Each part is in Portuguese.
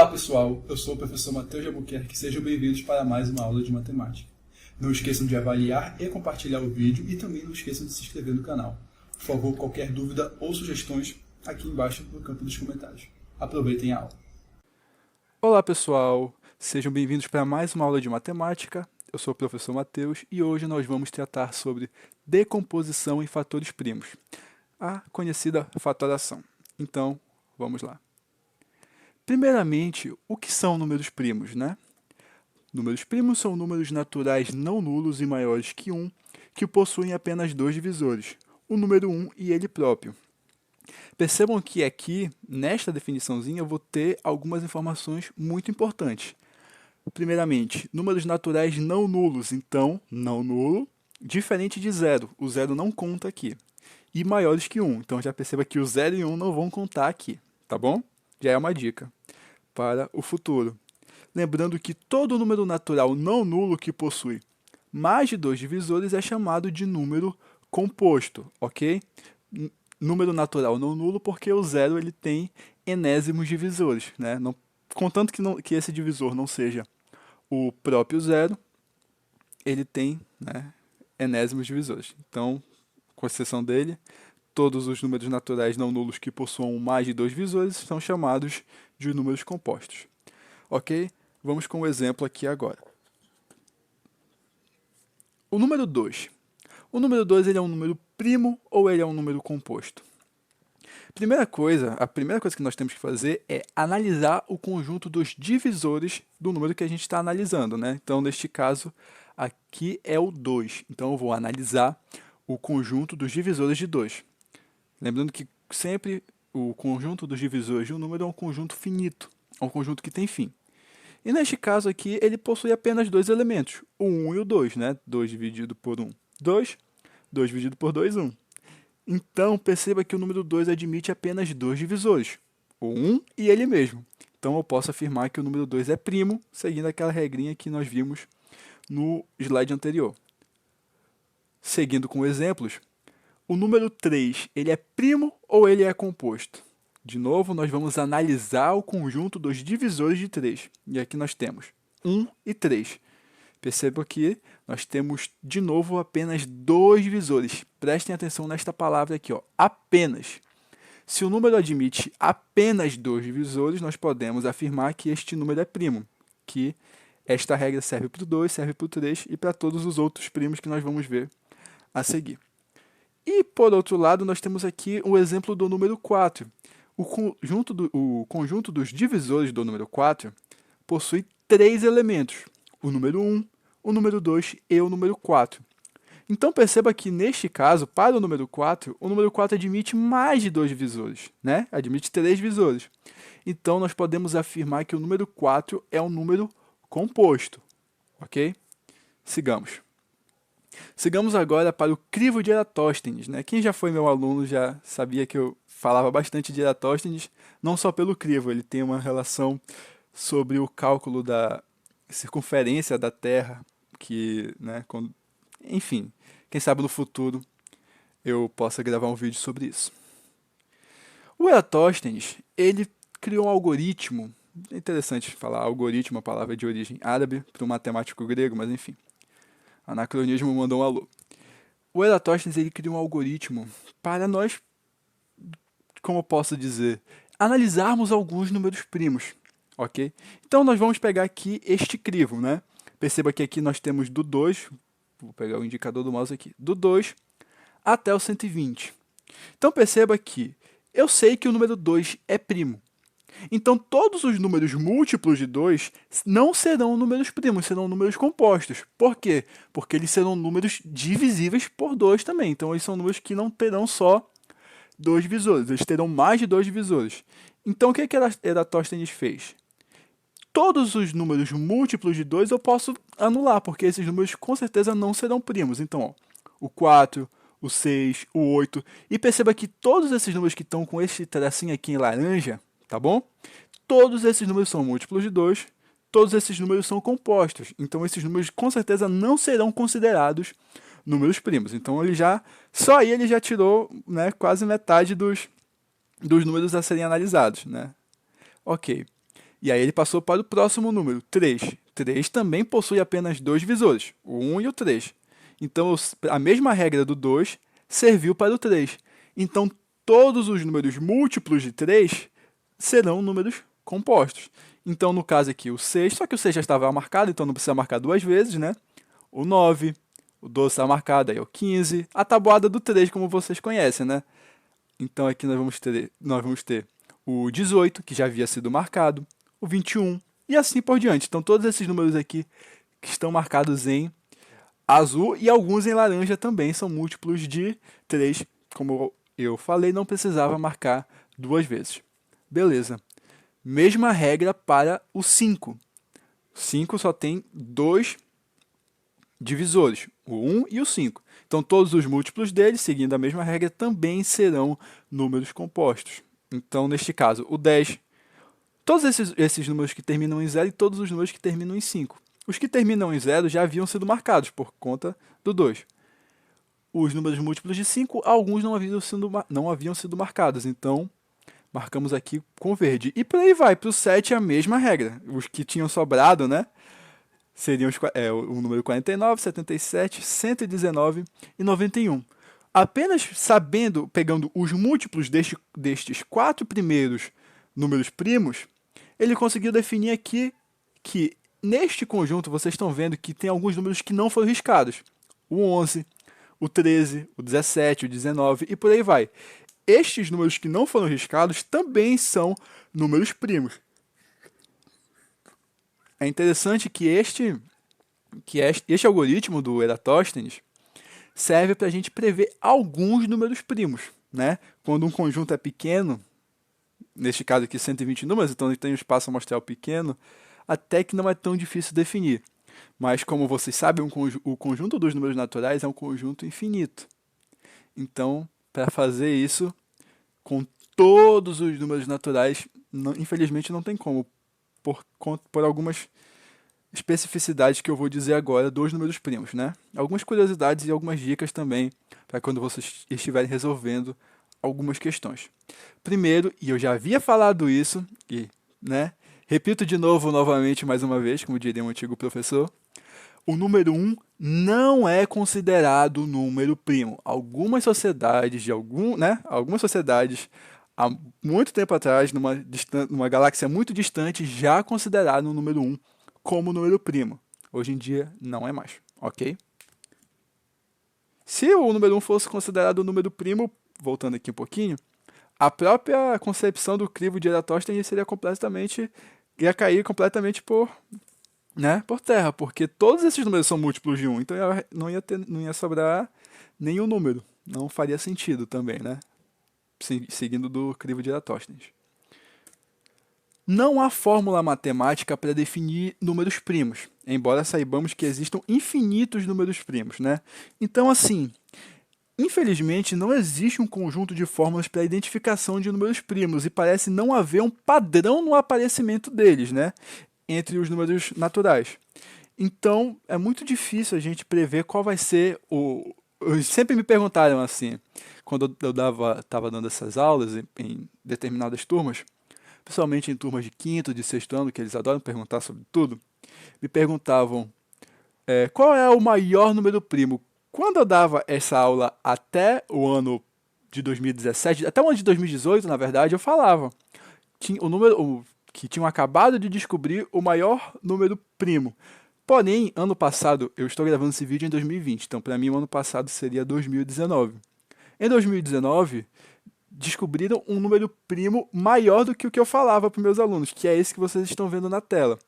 Olá pessoal, eu sou o professor Matheus de Albuquerque, sejam bem-vindos para mais uma aula de matemática. Não esqueçam de avaliar e compartilhar o vídeo e também não esqueçam de se inscrever no canal. Por favor, qualquer dúvida ou sugestões aqui embaixo no campo dos comentários. Aproveitem a aula. Olá pessoal, sejam bem-vindos para mais uma aula de matemática. Eu sou o professor Matheus e hoje nós vamos tratar sobre decomposição em fatores primos, a conhecida fatoração. Então, vamos lá. Primeiramente, o que são números primos, né? Números primos são números naturais não nulos e maiores que 1, que possuem apenas dois divisores, o número 1 e ele próprio. Percebam que aqui, nesta definiçãozinha, eu vou ter algumas informações muito importantes. Primeiramente, números naturais não nulos, então, não nulo, diferente de zero. O zero não conta aqui. E maiores que 1, então já perceba que o 0 e 1 não vão contar aqui, tá bom? Já é uma dica para o futuro. Lembrando que todo número natural não nulo que possui mais de dois divisores é chamado de número composto, ok? Número natural não nulo porque o zero ele tem enésimos divisores, né? Não, contanto que esse divisor não seja o próprio zero, ele tem, né, enésimos divisores. Então, com exceção dele, todos os números naturais não nulos que possuam mais de dois divisores são chamados de números compostos. Ok? Vamos com o exemplo aqui agora. O número 2. O número 2 ele é um número primo ou ele é um número composto? A primeira coisa que nós temos que fazer é analisar o conjunto dos divisores do número que a gente está analisando, né? Então, neste caso, aqui é o 2. Então, eu vou analisar o conjunto dos divisores de 2. Lembrando que sempre o conjunto dos divisores de um número é um conjunto finito, é um conjunto que tem fim. E neste caso aqui, ele possui apenas dois elementos, o 1 e o 2, né? 2 dividido por 1, 2. 2 dividido por 2, 1. Então, perceba que o número 2 admite apenas dois divisores, o 1 e ele mesmo. Então, eu posso afirmar que o número 2 é primo, seguindo aquela regrinha que nós vimos no slide anterior. Seguindo com exemplos, o número 3, ele é primo ou ele é composto? De novo, nós vamos analisar o conjunto dos divisores de 3. E aqui nós temos 1 e 3. Perceba que nós temos, de novo, apenas dois divisores. Prestem atenção nesta palavra aqui, ó, apenas. Se o número admite apenas dois divisores, nós podemos afirmar que este número é primo, que esta regra serve para o 2, serve para o 3 e para todos os outros primos que nós vamos ver a seguir. E, por outro lado, nós temos aqui o exemplo do número 4. O conjunto dos divisores do número 4 possui três elementos, o número 1, o número 2 e o número 4. Então, perceba que, neste caso, para o número 4 admite mais de dois divisores, né? Admite três divisores. Então, nós podemos afirmar que o número 4 é um número composto, ok? Sigamos. Sigamos agora para o crivo de Eratóstenes, né? Quem já foi meu aluno já sabia que eu falava bastante de Eratóstenes, não só pelo crivo, ele tem uma relação sobre o cálculo da circunferência da Terra, que, né, enfim, quem sabe no futuro eu possa gravar um vídeo sobre isso. O Eratóstenes, ele criou um algoritmo, é interessante falar algoritmo, a palavra de origem árabe, para um matemático grego, mas enfim, anacronismo mandou um alô. O Eratóstenes, ele criou um algoritmo para nós, como eu posso dizer, analisarmos alguns números primos, ok? Então, nós vamos pegar aqui este crivo, né? Perceba que aqui nós temos do 2, vou pegar o indicador do mouse aqui, do 2 até o 120. Então, perceba que eu sei que o número 2 é primo. Então, todos os números múltiplos de 2 não serão números primos, serão números compostos. Por quê? Porque eles serão números divisíveis por 2 também. Então, eles são números que não terão só dois divisores, eles terão mais de dois divisores. Então, o que Eratóstenes fez? Todos os números múltiplos de 2 eu posso anular, porque esses números com certeza não serão primos. Então, ó, o 4, o 6, o 8. E perceba que todos esses números que estão com esse tracinho aqui em laranja, tá bom? Todos esses números são múltiplos de 2, todos esses números são compostos. Então, esses números com certeza não serão considerados números primos. Então, só aí ele já tirou, né, quase metade dos números a serem analisados, né? Ok. E aí ele passou para o próximo número, 3. 3 também possui apenas dois divisores, o 1 e o 3. Então a mesma regra do 2 serviu para o 3. Então todos os números múltiplos de 3 serão números compostos. Então no caso aqui o 6, só que o 6 já estava marcado, então não precisa marcar duas vezes, né? O 9, o 12 está marcado, aí é o 15, a tabuada do 3 como vocês conhecem, né? Então aqui nós vamos ter o 18, que já havia sido marcado, o 21 e assim por diante. Então todos esses números aqui que estão marcados em azul e alguns em laranja também são múltiplos de 3. Como eu falei, não precisava marcar duas vezes. Beleza. Mesma regra para o 5. 5 só tem dois divisores, o 1 e o 5. Então todos os múltiplos dele, seguindo a mesma regra, também serão números compostos. Então, neste caso, o 10, todos esses números que terminam em 0 e todos os números que terminam em 5. Os que terminam em 0 já haviam sido marcados por conta do 2. Os números múltiplos de 5, alguns não haviam sido marcados, então marcamos aqui com verde. E por aí vai, para o 7 a mesma regra. Os que tinham sobrado, né? Seriam o número 49, 77, 119 e 91. Apenas sabendo, pegando os múltiplos destes 4 primeiros números primos, ele conseguiu definir aqui que neste conjunto vocês estão vendo que tem alguns números que não foram riscados. O 11, o 13, o 17, o 19 e por aí vai. Estes números que não foram riscados também são números primos. É interessante que este algoritmo do Eratosthenes serve para a gente prever alguns números primos, né? Quando um conjunto é pequeno, neste caso aqui 120 números, então ele tem um espaço amostral pequeno, até que não é tão difícil definir. Mas como vocês sabem, o conjunto dos números naturais é um conjunto infinito. Então, para fazer isso com todos os números naturais, infelizmente não tem como, por algumas especificidades que eu vou dizer agora dos números primos, né? Algumas curiosidades e algumas dicas também para quando vocês estiverem resolvendo algumas questões. Primeiro, e eu já havia falado isso, e, né, repito novamente, mais uma vez, como diria um antigo professor, o número 1 não é considerado número primo. Algumas sociedades, há muito tempo atrás, numa galáxia muito distante, já consideraram o número 1 como número primo. Hoje em dia, não é mais, ok? Se o número 1 fosse considerado o número primo, voltando aqui um pouquinho, a própria concepção do crivo de Eratosthenes ia cair completamente por terra, porque todos esses números são múltiplos de 1, então não ia sobrar nenhum número. Não faria sentido também, né? Seguindo do crivo de Eratosthenes. Não há fórmula matemática para definir números primos, embora saibamos que existam infinitos números primos, né? Então, assim, infelizmente não existe um conjunto de fórmulas para a identificação de números primos e parece não haver um padrão no aparecimento deles, né? Entre os números naturais. Então, é muito difícil a gente prever qual vai ser o... Sempre me perguntaram assim, quando eu estava dando essas aulas em determinadas turmas, principalmente em turmas de quinto, de sexto ano, que eles adoram perguntar sobre tudo, me perguntavam qual é o maior número primo. Quando eu dava essa aula até o ano de 2017, até o ano de 2018, na verdade, eu falava que tinham acabado de descobrir o maior número primo. Porém, ano passado, eu estou gravando esse vídeo em 2020, então para mim o ano passado seria 2019. Em 2019, descobriram um número primo maior do que o que eu falava para os meus alunos, que é esse que vocês estão vendo na tela.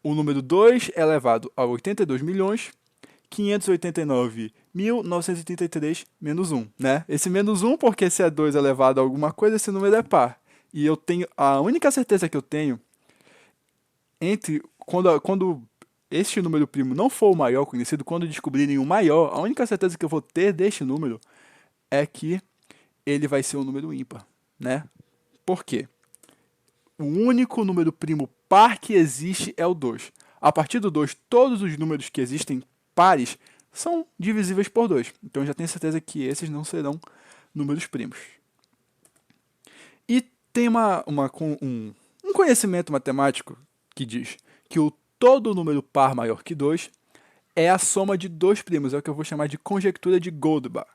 O número 2 é elevado a 82.589.933 menos 1, né? Esse menos 1, porque se é 2 elevado a alguma coisa, esse número é par. E a única certeza que eu tenho quando este número primo não for o maior conhecido, quando descobrirem o maior, a única certeza que eu vou ter deste número é que ele vai ser um número ímpar, né? Por quê? O único número primo par que existe é o 2. A partir do 2, todos os números que existem pares são divisíveis por 2. Então eu já tenho certeza que esses não serão números primos. E tem um Um conhecimento matemático que diz que todo número par maior que 2 é a soma de dois primos, é o que eu vou chamar de conjectura de Goldbach.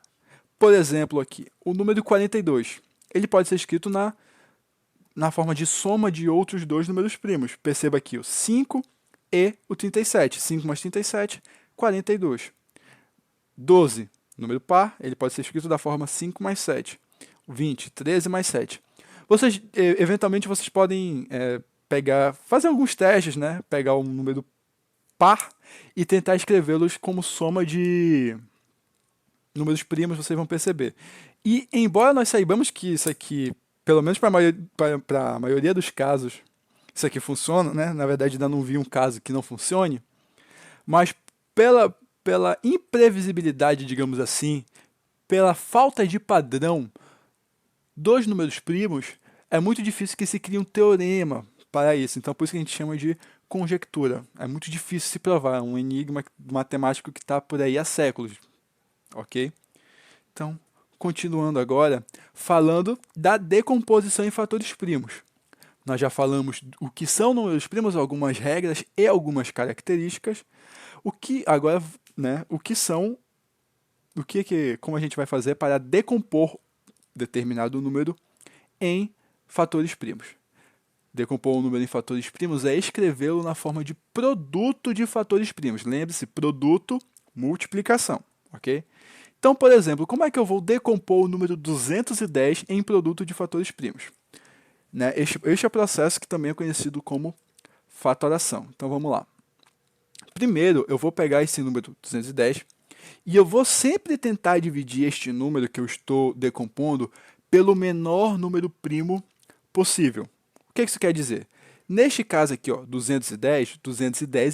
Por exemplo, aqui, o número 42, ele pode ser escrito na forma de soma de outros dois números primos. Perceba aqui o 5 e o 37. 5 mais 37, 42. 12, número par, ele pode ser escrito da forma 5 mais 7. 20, 13 mais 7. Eventualmente, vocês podem fazer alguns testes, né? Pegar um número par e tentar escrevê-los como soma de números primos, vocês vão perceber. E, embora nós saibamos que isso aqui, pelo menos para a maioria dos casos, isso aqui funciona, né? Na verdade, ainda não vi um caso que não funcione, mas pela imprevisibilidade, digamos assim, pela falta de padrão dos números primos, é muito difícil que se crie um teorema para isso. Então, por isso que a gente chama de conjectura. É muito difícil se provar, é um enigma matemático que está por aí há séculos. Ok? Então, continuando agora, falando da decomposição em fatores primos. Nós já falamos o que são números primos, algumas regras e algumas características. Como a gente vai fazer para decompor determinado número em fatores primos. Decompor um número em fatores primos é escrevê-lo na forma de produto de fatores primos. Lembre-se, produto, multiplicação, ok? Então, por exemplo, como é que eu vou decompor o número 210 em produto de fatores primos? Né? Este é o processo que também é conhecido como fatoração. Então, vamos lá. Primeiro, eu vou pegar esse número 210 e eu vou sempre tentar dividir este número que eu estou decompondo pelo menor número primo possível. O que isso quer dizer? Neste caso aqui, ó, 210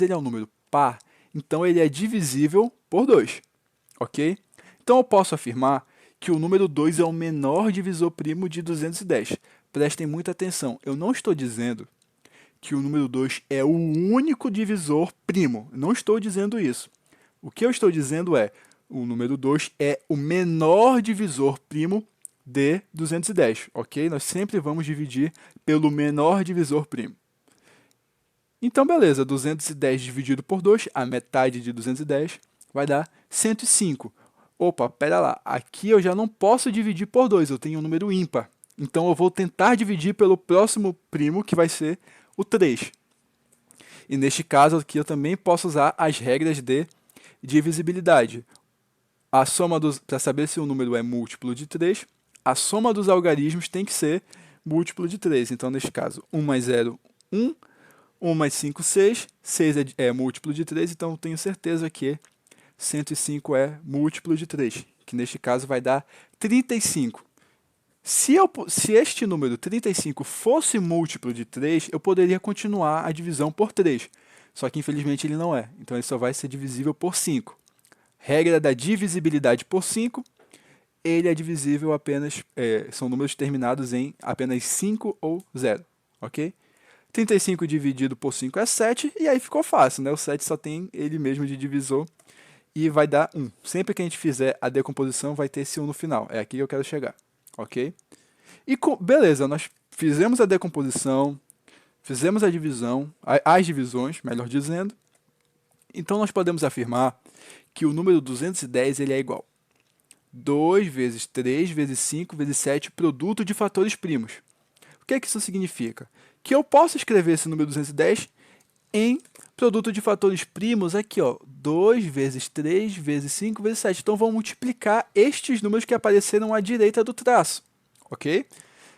ele é um número par, então ele é divisível por 2, ok? Então eu posso afirmar que o número 2 é o menor divisor primo de 210. Prestem muita atenção, eu não estou dizendo que o número 2 é o único divisor primo, não estou dizendo isso. O que eu estou dizendo é, o número 2 é o menor divisor primo de 210, ok? Nós sempre vamos dividir pelo menor divisor primo. Então, beleza, 210 dividido por 2, a metade de 210, vai dar 105. Opa, pera lá, aqui eu já não posso dividir por 2, eu tenho um número ímpar. Então, eu vou tentar dividir pelo próximo primo, que vai ser o 3. E neste caso aqui eu também posso usar as regras de divisibilidade. A soma para saber se o número é múltiplo de 3, a soma dos algarismos tem que ser múltiplo de 3. Então, neste caso, 1 mais 0, 1. 1 mais 5, 6. 6 é múltiplo de 3, então eu tenho certeza que 105 é múltiplo de 3, que neste caso vai dar 35. Se este número 35 fosse múltiplo de 3, eu poderia continuar a divisão por 3. Só que infelizmente ele não é, então ele só vai ser divisível por 5. Regra da divisibilidade por 5, ele é divisível apenas, são números terminados em apenas 5 ou 0, ok? 35 dividido por 5 é 7, e aí ficou fácil, né? O 7 só tem ele mesmo de divisor, e vai dar 1. Sempre que a gente fizer a decomposição, vai ter esse 1 no final. É aqui que eu quero chegar, ok? E beleza, nós fizemos a decomposição, fizemos a divisão, as divisões, melhor dizendo. Então, nós podemos afirmar que o número 210 ele é igual 2 vezes 3 vezes 5 vezes 7, produto de fatores primos. O que isso significa? Que eu posso escrever esse número 210 em produto de fatores primos aqui, ó, 2 vezes 3 vezes 5 vezes 7. Então, vamos multiplicar estes números que apareceram à direita do traço, ok?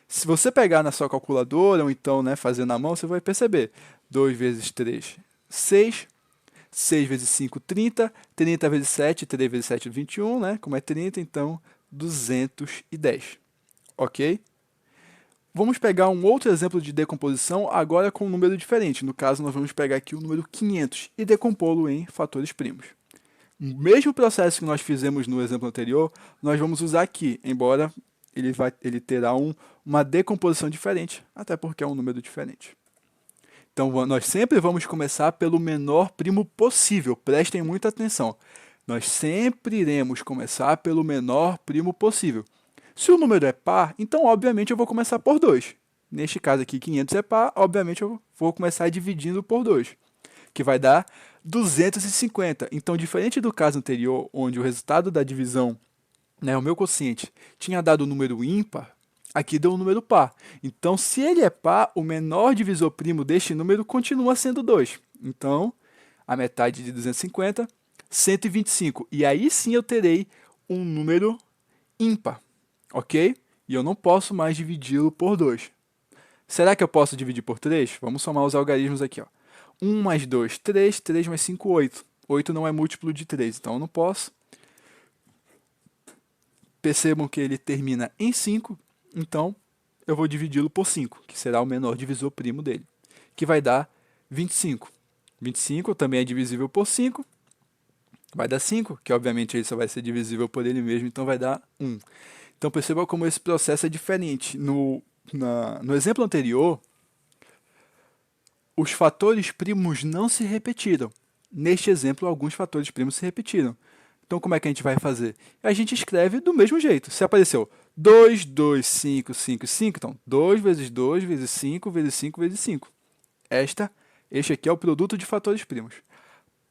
Se você pegar na sua calculadora ou então, né, fazer na mão, você vai perceber. 2 vezes 3, 6. 6 vezes 5, 30. 30 vezes 7, 3 vezes 7, 21, né? Como é 30, então 210, ok? Vamos pegar um outro exemplo de decomposição agora com um número diferente. No caso, nós vamos pegar aqui o número 500 e decompô-lo em fatores primos. O mesmo processo que nós fizemos no exemplo anterior, nós vamos usar aqui, embora ele terá uma decomposição diferente, até porque é um número diferente. Então, nós sempre vamos começar pelo menor primo possível. Prestem muita atenção. Nós sempre iremos começar pelo menor primo possível. Se o número é par, então, obviamente, eu vou começar por 2. Neste caso aqui, 500 é par, obviamente eu vou começar dividindo por 2, que vai dar 250. Então, diferente do caso anterior, onde o resultado da divisão, né, o meu quociente, tinha dado um número ímpar, aqui deu um número par. Então, se ele é par, o menor divisor primo deste número continua sendo 2. Então, a metade de 250, 125. E aí sim eu terei um número ímpar, ok? E eu não posso mais dividi-lo por 2. Será que eu posso dividir por 3? Vamos somar os algarismos aqui, ó. 1 mais 2, 3. 3 mais 5, 8. 8 não é múltiplo de 3, então eu não posso. Percebam que ele termina em 5, então eu vou dividi-lo por 5, que será o menor divisor primo dele, que vai dar 25. 25 também é divisível por 5, vai dar 5, que obviamente ele só vai ser divisível por ele mesmo, então vai dar 1. Então perceba como esse processo é diferente. No exemplo anterior, os fatores primos não se repetiram. Neste exemplo, alguns fatores primos se repetiram. Então, como é que a gente vai fazer? A gente escreve do mesmo jeito. Se apareceu 2, 2, 5, 5, 5, então 2 vezes 2 vezes 5 vezes 5 vezes 5. Este aqui é o produto de fatores primos.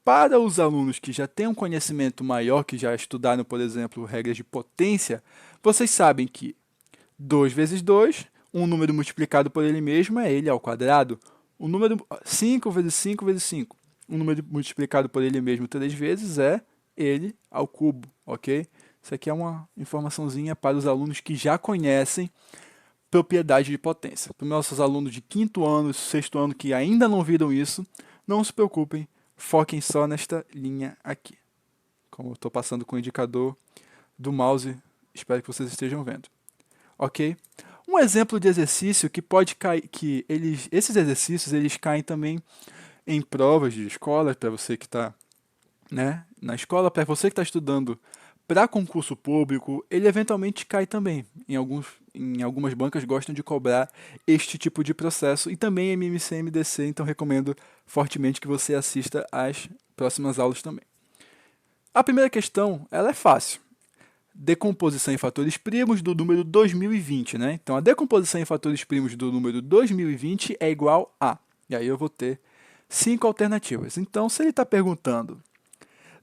Para os alunos que já têm um conhecimento maior, que já estudaram, por exemplo, regras de potência, vocês sabem que 2 vezes 2, um número multiplicado por ele mesmo é ele ao quadrado. O número 5 vezes 5 vezes 5, um número multiplicado por ele mesmo 3 vezes é ele ao cubo, ok? Isso aqui é uma informaçãozinha para os alunos que já conhecem propriedade de potência. Para os nossos alunos de quinto ano, sexto ano que ainda não viram isso, não se preocupem, foquem só nesta linha aqui. Como eu estou passando com o indicador do mouse, espero que vocês estejam vendo. Ok? Um exemplo de exercício que pode cair, esses exercícios eles caem também em provas de escola, para você que está, né, na escola, para você que está estudando para concurso público, ele eventualmente cai também. Em algumas bancas gostam de cobrar este tipo de processo e também MMC e MDC, então recomendo fortemente que você assista às próximas aulas também. A primeira questão, ela é fácil. Decomposição em fatores primos do número 2020, né? Então, a decomposição em fatores primos do número 2020 é igual a... E aí eu vou ter 5 alternativas. Então, se ele está perguntando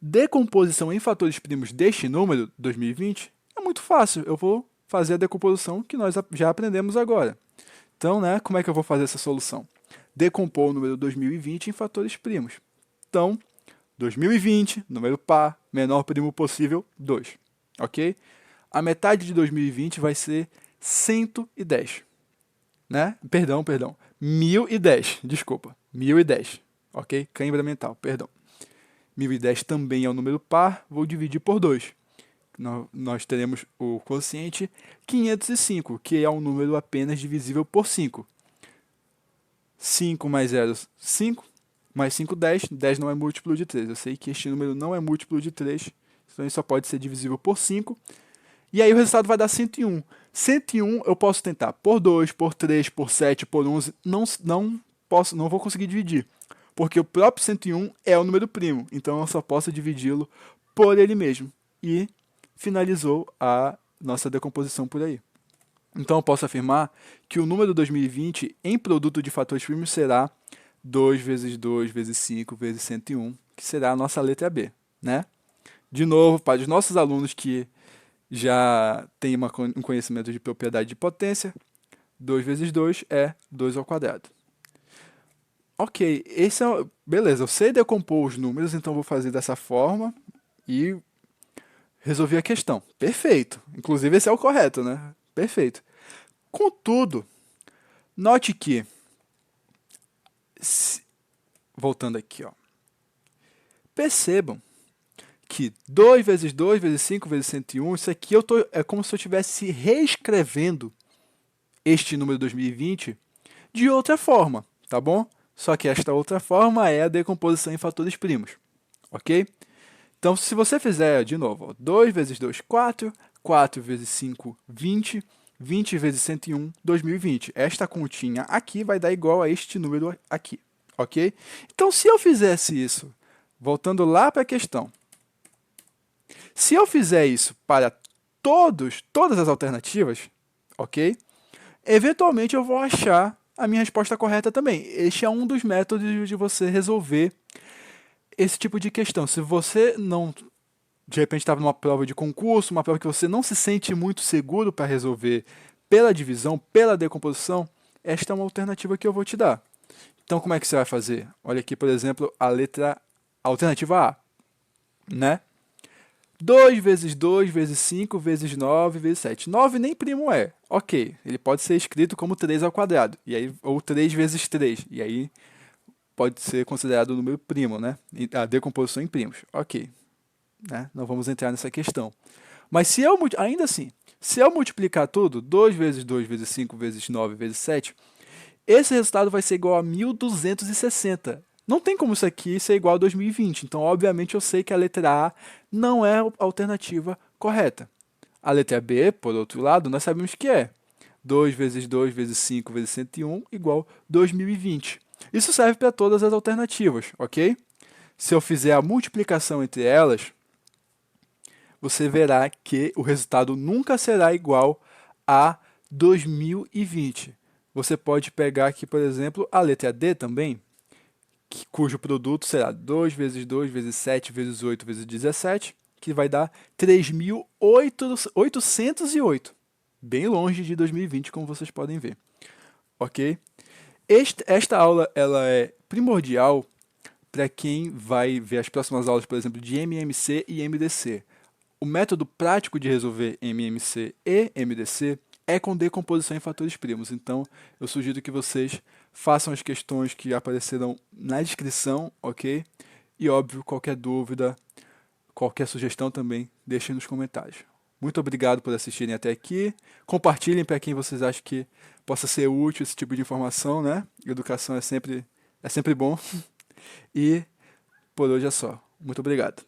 decomposição em fatores primos deste número, 2020, é muito fácil. Eu vou fazer a decomposição que nós já aprendemos agora. Então, né, como é que eu vou fazer essa solução? Decompor o número 2020 em fatores primos. Então, 2020, número par, menor primo possível, 2. Ok? A metade de 2020 vai ser 110. Né? Perdão. 1010. Desculpa. 1010. Ok? Cãibra mental, perdão. 1010 também é um número par, vou dividir por 2. Nós teremos o quociente 505, que é um número apenas divisível por 5. 5 mais 0, 5. Mais 5, 10. 10 não é múltiplo de 3. Eu sei que este número não é múltiplo de 3, então ele só pode ser divisível por 5. E aí o resultado vai dar 101. 101 eu posso tentar por 2, por 3, por 7, por 11. Não vou conseguir dividir, porque o próprio 101 é o número primo. Então eu só posso dividi-lo por ele mesmo. E finalizou a nossa decomposição por aí. Então eu posso afirmar que o número 2020 em produto de fatores primos será 2 vezes 2 vezes 5 vezes 101, que será a nossa letra B, né? De novo, para os nossos alunos que já têm um conhecimento de propriedade de potência, 2 vezes 2 é 2 ao quadrado. Ok, beleza, eu sei decompor os números, então vou fazer dessa forma e resolvi a questão. Perfeito. Inclusive esse é o correto, né? Perfeito. Contudo, note que, voltando aqui, ó, percebam que 2 vezes 2 vezes 5 vezes 101, isso aqui é como se eu estivesse reescrevendo este número 2020 de outra forma, tá bom? Só que esta outra forma é a decomposição em fatores primos, ok? Então, se você fizer, de novo, 2 vezes 2, 4, 4 vezes 5, 20, 20 vezes 101, 2020. Esta continha aqui vai dar igual a este número aqui, ok? Então, se eu fizesse isso, voltando lá para a questão, se eu fizer isso para todas as alternativas, ok? eventualmente eu vou achar a minha resposta correta também. Este é um dos métodos de você resolver esse tipo de questão. Se você não, de repente, estava numa prova de concurso, uma prova que você não se sente muito seguro para resolver pela divisão, pela decomposição, esta é uma alternativa que eu vou te dar. Então, como é que você vai fazer? Olha aqui, por exemplo, a alternativa A, né? 2 vezes 2 vezes 5 vezes 9 vezes 7. 9 nem primo é. Ok, ele pode ser escrito como 3 ao quadrado, e aí, ou 3 vezes 3, e aí pode ser considerado um número primo, né? A decomposição em primos. Ok, né? Não vamos entrar nessa questão. Mas se eu, ainda assim, se eu multiplicar tudo, 2 vezes 2 vezes 5 vezes 9 vezes 7, esse resultado vai ser igual a 1260. Não tem como isso aqui ser igual a 2020, então obviamente eu sei que a letra A não é a alternativa correta. A letra B, por outro lado, nós sabemos que é 2 vezes 5 vezes 101 igual 2020. Isso serve para todas as alternativas, ok? Se eu fizer a multiplicação entre elas, você verá que o resultado nunca será igual a 2020. Você pode pegar aqui, por exemplo, a letra D também, cujo produto será 2 vezes 2 vezes 7 vezes 8 vezes 17, que vai dar 3.808. Bem longe de 2020, como vocês podem ver. Ok? Esta aula ela é primordial para quem vai ver as próximas aulas, por exemplo, de MMC e MDC. O método prático de resolver MMC e MDC é com decomposição em fatores primos. Então, eu sugiro que vocês façam as questões que aparecerão na descrição, ok? E, óbvio, qualquer dúvida, qualquer sugestão também, deixem nos comentários. Muito obrigado por assistirem até aqui. Compartilhem para quem vocês acham que possa ser útil esse tipo de informação, né? Educação é sempre bom. E por hoje é só. Muito obrigado.